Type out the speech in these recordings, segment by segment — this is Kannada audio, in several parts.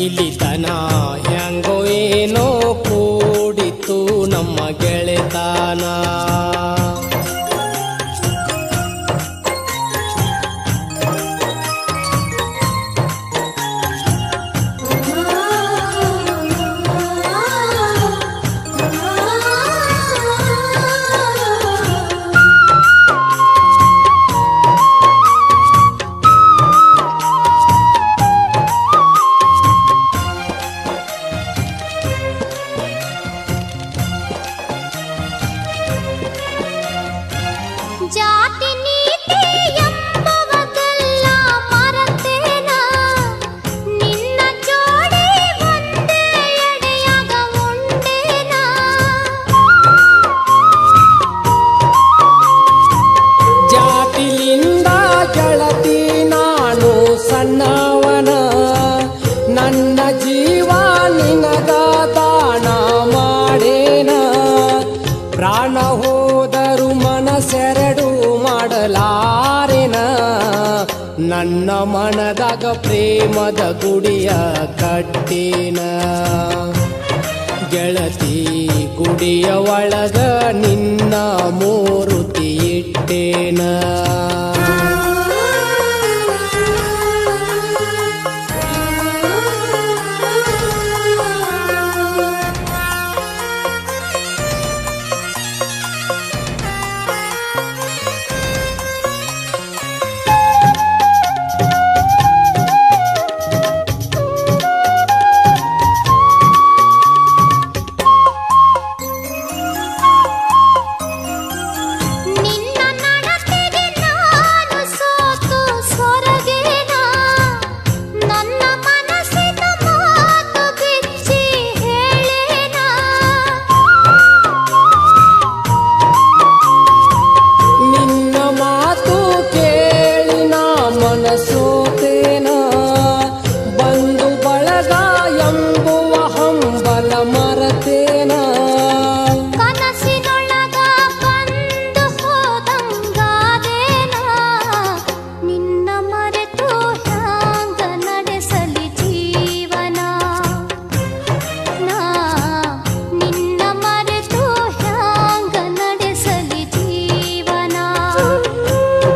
ಇಲ್ಲಿತನ ಹೆಂಗೋ ಏನೋ ಕೂಡಿತು ನಮ್ಮ ಗೆಳೆತನ. ಜಾತಿ ನೀತಿ ಎಂಬುವುದೆಲ್ಲ ಮರೆತೇನ, ನಿನ್ನ ಜೋಡಿ ಒಂದೇ ಎಡೆಯಾಗ ಉಂಡೇನ. ಜಾತಿಲಿಂದ ಗೆಳತಿ ನಾನು ಸಣ್ಣವನ, ನನ್ನ ಜೀವ ನಿನಗ ದಾನ ಮಾಡೇನ. ಪ್ರಾಣ ಹೋದರು ಮನಸೆರಡು ಮಾಡಲಾರೆನ, ನನ್ನ ಮನದಾಗ ಪ್ರೇಮದ ಗುಡಿಯ ಕಟ್ಟೇನ. ಗೆಳತಿ ಗುಡಿಯ ಒಳಗ ನಿನ್ನ ಮೂರುತಿ ಇಟ್ಟೇನ. ನಿನ್ನ ನಡತೆಗೆ ನಾನು ಸೋತು ಸೊರಗೇನ, ನನ್ನ ಮನಸ್ಸಿನ ಮಾತು ಬಿಚ್ಚಿ ಹೇಳೇನ. ನಿನ್ನ ಮಾತು ಕೇಳಿ ನಾ ಮನಸೋತೇನ, ಬಂದು ಬಳಗ ಎಂಬುವ ಹಂಬಲ ಮರತೇನ. ಕನಸಿನೊಳಗ ಬಂದು ಹೋದಂಗಾದೇನ, ನಿನ್ನ ಮರೆತು ಹ್ಯಾಂಗ ನಡೆಸಲಿ ಜೀವನ. ನಾ ನಿನ್ನ ಮರೆತು ಹ್ಯಾಂಗ ನಡೆಸಲಿ ಜೀವನ.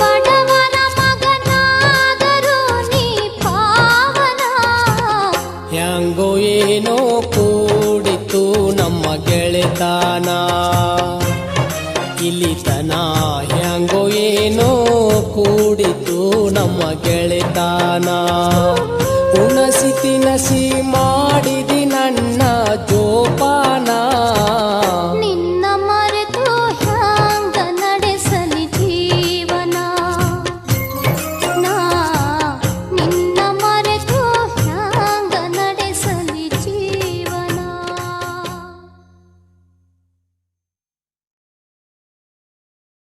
ಬಡವನ ಮಗನಾದರೂ ನೀ ಪಾವನ. ಹೆಂಗೋ ಏನೋ ಕೂಡಿತು ನಮ್ಮ ಗೆಳೆತನ. ಇಲ್ಲಿತನ ಹೆಂಗೋ ಏನೋ ಕೂಡಿತು ನಮ್ಮ ಗೆಳೆತನ. ಉಣಸಿ ತಿನಸಿ ಮಾಡಿ